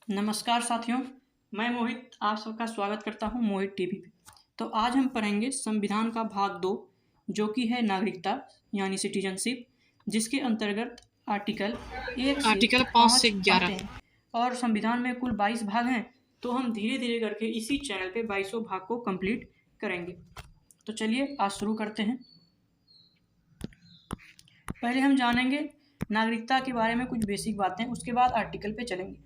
नमस्कार साथियों, मैं मोहित आप सबका स्वागत करता हूं मोहित टीवी पे। तो आज हम पढ़ेंगे संविधान का भाग 2 जो कि है नागरिकता यानी सिटीजनशिप, जिसके अंतर्गत आर्टिकल 1 से आर्टिकल 5 से 5 आते 11। हैं। और संविधान में कुल 22 भाग हैं, तो हम धीरे धीरे करके इसी चैनल पे 22 भाग को कंप्लीट करेंगे। तो चलिए आज शुरू करते हैं। पहले हम जानेंगे नागरिकता के बारे में कुछ बेसिक बातें, उसके बाद आर्टिकल पे चलेंगे।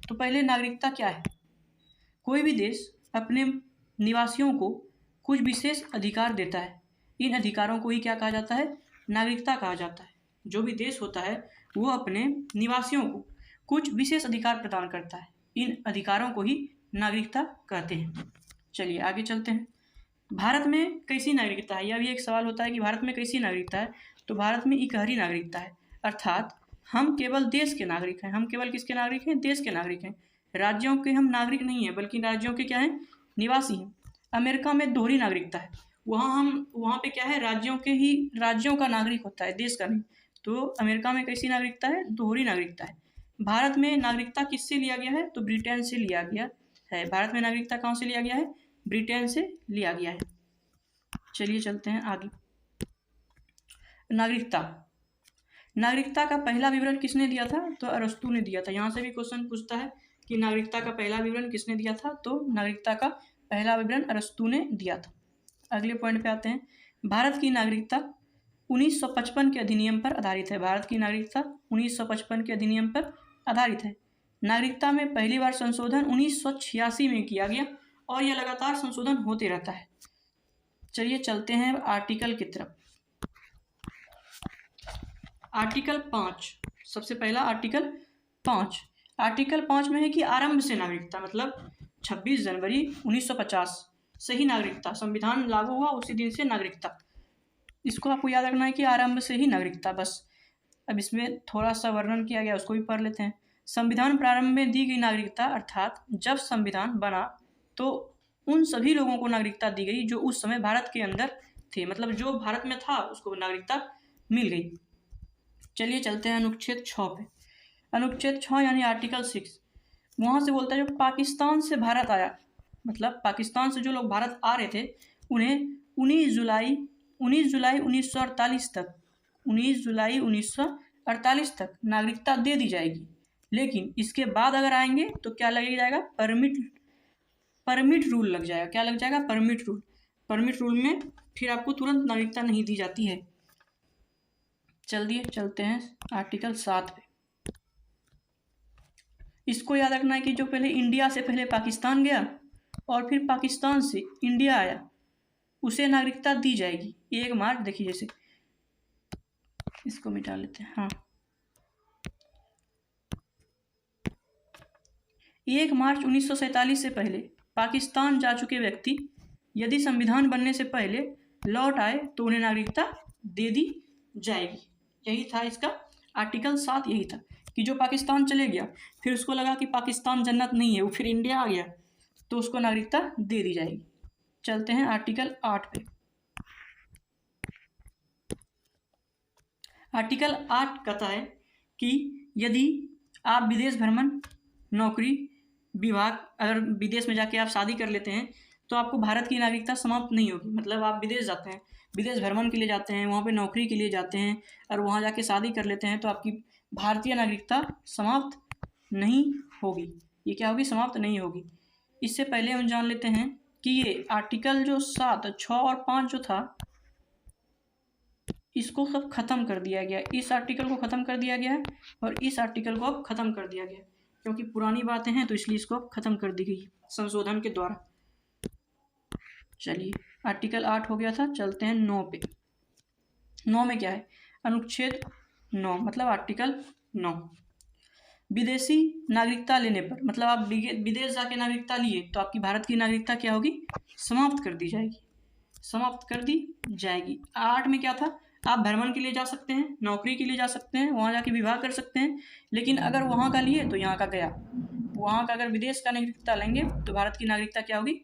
तो पहले नागरिकता क्या है। कोई भी देश अपने निवासियों को कुछ विशेष अधिकार देता है। इन अधिकारों को ही क्या कहा जाता है, नागरिकता कहा जाता है। जो भी देश होता है वो अपने निवासियों को कुछ विशेष अधिकार प्रदान करता है। इन अधिकारों को ही नागरिकता कहते हैं। चलिए आगे चलते हैं। भारत में कैसी नागरिकता है, यह भी एक सवाल होता है कि भारत में कैसी नागरिकता है। तो भारत में इकहरी नागरिकता है, अर्थात हम केवल देश के नागरिक हैं। हम केवल किसके नागरिक हैं, देश के नागरिक हैं। राज्यों के हम नागरिक नहीं हैं, बल्कि राज्यों के क्या हैं, निवासी हैं। अमेरिका में दोहरी नागरिकता है, वहाँ पे क्या है, राज्यों का नागरिक होता है, देश का नहीं। तो अमेरिका में कैसी नागरिकता है, दोहरी नागरिकता है। भारत में नागरिकता किससे लिया गया है, तो ब्रिटेन से लिया गया है। भारत में नागरिकता कहाँ से लिया गया है, ब्रिटेन से लिया गया है। चलिए चलते हैं आगे। नागरिकता का पहला विवरण किसने दिया था, तो अरस्तू ने दिया था। यहाँ से भी क्वेश्चन पूछता है कि नागरिकता का पहला विवरण किसने दिया था, तो नागरिकता का पहला विवरण अरस्तू ने दिया था। अगले पॉइंट पे आते हैं। भारत की नागरिकता 1955 के अधिनियम पर आधारित है। भारत की नागरिकता 1955 के अधिनियम पर आधारित है। नागरिकता में पहली बार संशोधन 1986 में किया गया और यह लगातार संशोधन होते रहता है। चलिए चलते हैं आर्टिकल की तरफ। आर्टिकल 5, सबसे पहला आर्टिकल 5। आर्टिकल 5 में है कि आरंभ से नागरिकता, मतलब 26 जनवरी 1950 से ही नागरिकता, संविधान लागू हुआ उसी दिन से नागरिकता। इसको आपको याद रखना है कि आरंभ से ही नागरिकता। बस अब इसमें थोड़ा सा वर्णन किया गया, उसको भी पढ़ लेते हैं। संविधान प्रारंभ में दी गई नागरिकता, अर्थात जब संविधान बना तो उन सभी लोगों को नागरिकता दी गई जो उस समय भारत के अंदर थे, मतलब जो भारत में था उसको नागरिकता मिल गई। चलिए चलते हैं अनुच्छेद 6 पे। अनुच्छेद 6 यानी आर्टिकल 6, वहाँ से बोलता है जो पाकिस्तान से भारत आया, मतलब पाकिस्तान से जो लोग भारत आ रहे थे उन्हें 19 जुलाई 1948 तक 19 जुलाई 1948 तक नागरिकता दे दी जाएगी। लेकिन इसके बाद अगर आएंगे तो क्या लग जाएगा, परमिट रूल लग जाएगा। क्या लग जाएगा, परमिट रूल। परमिट रूल में फिर आपको तुरंत नागरिकता नहीं दी जाती है। चलिए चलते हैं आर्टिकल 7 पे। इसको याद रखना है कि जो पहले इंडिया से पहले पाकिस्तान गया और फिर पाकिस्तान से इंडिया आया उसे नागरिकता दी जाएगी 1 मार्च, देखिए जैसे इसको मिटा लेते हैं। हाँ, 1 मार्च 1947 से पहले पाकिस्तान जा चुके व्यक्ति यदि संविधान बनने से पहले लौट आए तो उन्हें नागरिकता दे दी जाएगी। यही था इसका आर्टिकल 7, यही था कि जो पाकिस्तान चले गया फिर उसको लगा कि पाकिस्तान जन्नत नहीं है, वो फिर इंडिया आ गया तो उसको नागरिकता दे दी जाएगी। चलते हैं आर्टिकल 8 पे। आर्टिकल 8 कहता है कि यदि आप विदेश भ्रमण, नौकरी, विवाह, अगर विदेश में जाके आप शादी कर लेते हैं तो आपको भारत की नागरिकता समाप्त नहीं होगी। मतलब आप विदेश जाते हैं, विदेश भ्रमण के लिए जाते हैं, वहाँ पे नौकरी के लिए जाते हैं और वहाँ जाके शादी कर लेते हैं तो आपकी भारतीय नागरिकता समाप्त नहीं होगी। ये क्या होगी, समाप्त नहीं होगी। इससे पहले हम जान लेते हैं कि ये आर्टिकल जो 7, 6 और 5 जो था इसको सब खत्म कर दिया गया। इस आर्टिकल को खत्म कर दिया गया है और इस आर्टिकल को अब खत्म कर दिया गया, क्योंकि पुरानी बातें हैं तो इसलिए इसको अब खत्म कर दी गई संशोधन के द्वारा। चलिए आर्टिकल 8 हो गया था, चलते हैं 9 पे। 9 में क्या है, अनुच्छेद 9 मतलब आर्टिकल 9। विदेशी नागरिकता लेने पर, मतलब आप विदेश जाके नागरिकता लिए तो आपकी भारत की नागरिकता क्या होगी, समाप्त कर दी जाएगी, समाप्त कर दी जाएगी। 8 में क्या था, आप भ्रमण के लिए जा सकते हैं, नौकरी के लिए जा सकते हैं, वहाँ जाके विवाह कर सकते हैं, लेकिन अगर वहाँ का लिए तो यहाँ का गया। वहाँ का अगर विदेश का नागरिकता लेंगे तो भारत की नागरिकता क्या होगी,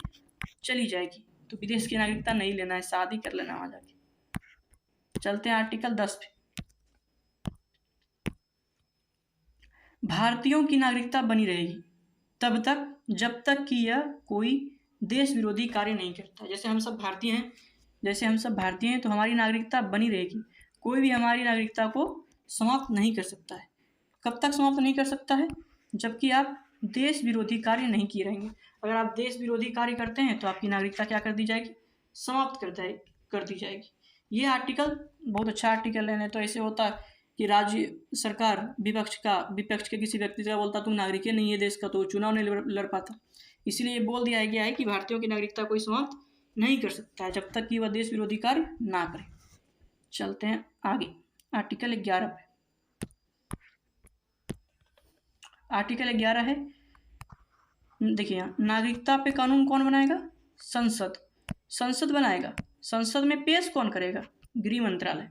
चली जाएगी। तो विदेश की नागरिकता नहीं लेना है, शादी कर लेना वहाँ जाके। चलते हैं आर्टिकल 10 पे। भारतीयों की नागरिकता बनी रहेगी। तब तक जब तक कि यह कोई देश विरोधी कार्य नहीं करता। जैसे हम सब भारतीय हैं, तो हमारी नागरिकता बनी रहेगी। कोई भी हमारी नागरिकता को समाप्त नहीं कर सकता है। कब तक समाप्त नहीं कर सकता है? जबकि आप देश विरोधी कार्य नहीं किए रहेंगे। अगर आप देश विरोधी कार्य करते हैं तो आपकी नागरिकता क्या कर दी जाएगी? समाप्त कर दी जाएगी। ये आर्टिकल बहुत अच्छा आर्टिकल है। नहीं तो ऐसे होता कि राज्य सरकार विपक्ष के किसी व्यक्ति से बोलता तुम नागरिक नहीं है देश का, तो चुनाव नहीं लड़ पाता। इसीलिए ये बोल दिया गया है कि भारतीयों की नागरिकता कोई समाप्त नहीं कर सकता है जब तक कि वह देश विरोधी कार्य ना करे। चलते हैं आगे आर्टिकल 11 पे। आर्टिकल 11 है, देखिए यहाँ, नागरिकता पे कानून कौन बनाएगा? संसद बनाएगा। संसद में पेश कौन करेगा? गृह मंत्रालय।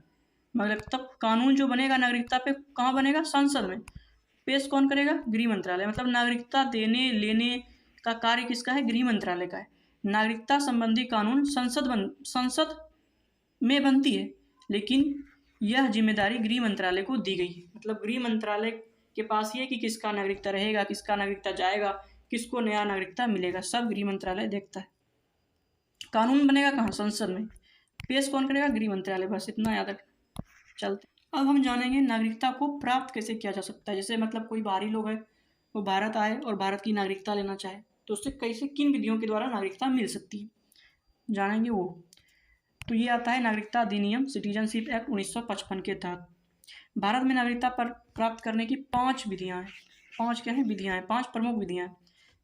मगर तब कानून जो बनेगा नागरिकता पे कहाँ बनेगा? संसद में। पेश कौन करेगा? गृह मंत्रालय। मतलब नागरिकता देने लेने का कार्य किसका है? गृह मंत्रालय का है। नागरिकता संबंधी कानून संसद में बनती है, लेकिन यह जिम्मेदारी गृह मंत्रालय को दी गई है। मतलब गृह मंत्रालय के पास ये कि किसका नागरिकता रहेगा, किसका नागरिकता जाएगा, किसको नया नागरिकता मिलेगा, सब गृह मंत्रालय देखता है। कानून बनेगा कहाँ? संसद में। पेश कौन करेगा? गृह मंत्रालय। बस इतना याद रखना। चलते अब हम जानेंगे नागरिकता को प्राप्त कैसे किया जा सकता है। जैसे मतलब कोई बाहरी लोग है, वो भारत आए और भारत की नागरिकता लेना चाहे, तो उससे कैसे किन विधियों के द्वारा नागरिकता मिल सकती है, जानेंगे वो। तो ये आता है नागरिकता अधिनियम, सिटीजनशिप एक्ट 1955 के तहत। भारत में नागरिकता पर प्राप्त करने की 5 विधियाँ हैं। 5 क्या है? विधियाँ हैं, 5 प्रमुख विधियाँ हैं।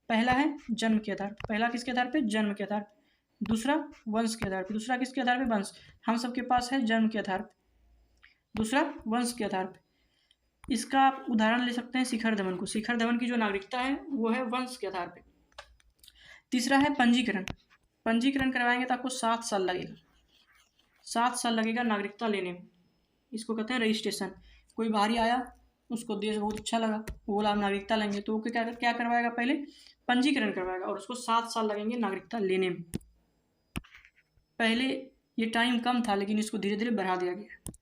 पहला है जन्म के आधार। पहला किसके आधार पे? जन्म के आधार। दूसरा वंश के आधार पे। दूसरा किसके आधार पे? वंश। हम सबके पास है जन्म के आधार पे। दूसरा वंश के आधार पे। इसका आप उदाहरण ले सकते हैं शिखर धवन को। शिखर धवन की जो नागरिकता है वो है वंश के आधार पे। तीसरा है पंजीकरण। पंजीकरण करवाएंगे तो आपको 7 साल लगेगा। 7 साल लगेगा नागरिकता लेने में। इसको कहते हैं रजिस्ट्रेशन। कोई बाहरी आया, उसको देश बहुत अच्छा लगा, वो बोला हम नागरिकता लेंगे, तो वो क्या करवाएगा? पहले पंजीकरण करवाएगा और उसको 7 साल लगेंगे नागरिकता लेने में। पहले ये टाइम कम था, लेकिन इसको धीरे धीरे बढ़ा दिया गया।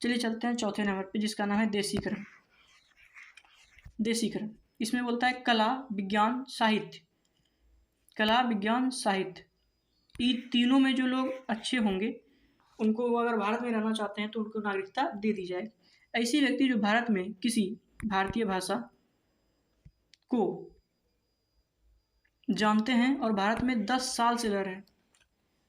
चलिए चलते हैं चौथे नंबर पे, जिसका नाम है देशीकरण। देशीकरण इसमें बोलता है कला, विज्ञान, साहित्य। कला, विज्ञान, साहित्य, इन तीनों में जो लोग अच्छे होंगे उनको अगर भारत में रहना चाहते हैं तो उनको नागरिकता दे दी जाए। ऐसे व्यक्ति जो भारत में किसी भारतीय भाषा को जानते हैं और भारत में 10 साल से रह रहे हैं,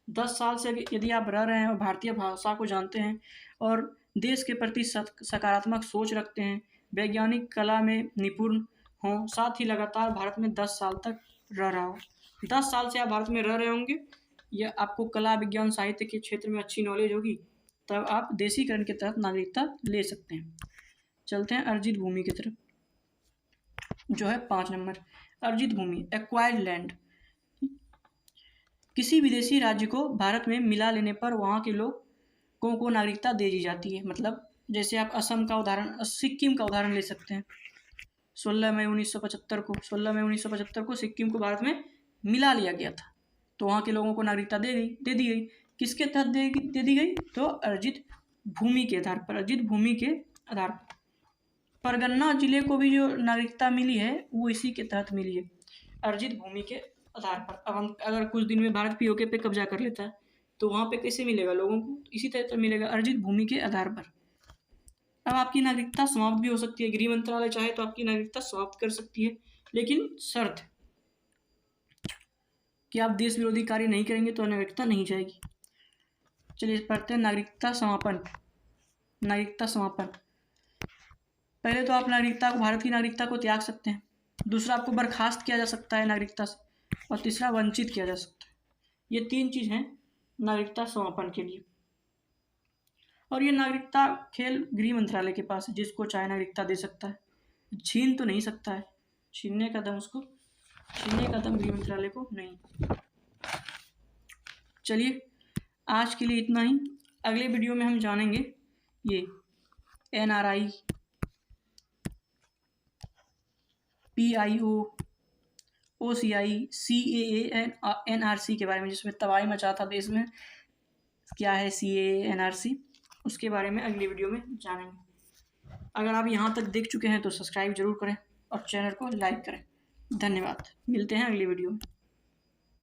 10 साल से यदि आप रह रहे हैं और भारतीय भाषा को जानते हैं और देश के प्रति सकारात्मक सोच रखते हैं, वैज्ञानिक कला में निपुण हों, साथ ही लगातार भारत में 10 साल तक रह रहा हो, 10 साल से आप भारत में रह रहे होंगे, या आपको कला, विज्ञान, साहित्य के क्षेत्र में अच्छी नॉलेज होगी, तब आप देशीकरण के तहत नागरिकता ले सकते हैं। चलते हैं अर्जित भूमि की तरफ, जो है 5 नंबर। अर्जित भूमि, एक्वायर्ड लैंड। किसी विदेशी राज्य को भारत में मिला लेने पर वहाँ के लोगों को नागरिकता दे दी जाती है। मतलब जैसे आप असम का उदाहरण, सिक्किम का उदाहरण ले सकते हैं। 16 मई 1975 को सिक्किम को भारत में मिला लिया गया था, तो वहाँ के लोगों को नागरिकता दे दी गई। किसके तहत दे दी गई? तो अर्जित भूमि के आधार पर। अर्जित भूमि के आधार पर परगना जिले को भी जो नागरिकता मिली है वो इसी के तहत मिली है, अर्जित भूमि के आधार पर। अब हम अगर कुछ दिन में भारत पीओके पे कब्जा कर लेता है तो वहाँ पे कैसे मिलेगा लोगों को? इसी तरह से मिलेगा, अर्जित भूमि के आधार पर। अब आपकी नागरिकता समाप्त भी हो सकती है, गृह मंत्रालय चाहे तो आपकी नागरिकता समाप्त कर सकती है, लेकिन शर्त कि आप देश विरोधी कार्य नहीं करेंगे तो नागरिकता नहीं जाएगी। चलिए पढ़ते हैं नागरिकता समापन। नागरिकता समापन, पहले तो आप नागरिकता को, भारत की नागरिकता को त्याग सकते हैं। दूसरा, आपको बर्खास्त किया जा सकता है नागरिकता से। और तीसरा, वंचित किया जा सकता है। ये 3 चीज़ हैं नागरिकता समापन के लिए। और ये नागरिकता खेल गृह मंत्रालय के पास है, जिसको चाहे नागरिकता दे सकता है, छीन तो नहीं सकता है। छीनने का दम गृह मंत्रालय को नहीं। चलिए आज के लिए इतना ही। अगले वीडियो में हम जानेंगे ये NRI, PIO, OCI, CAA, NRC के बारे में, जिसमें तबाही मचा था देश में। क्या है CAA, NRC, उसके बारे में अगली वीडियो में जानेंगे। अगर आप यहाँ तक देख चुके हैं तो सब्सक्राइब जरूर करें और चैनल को लाइक करें। धन्यवाद। मिलते हैं अगली वीडियो में।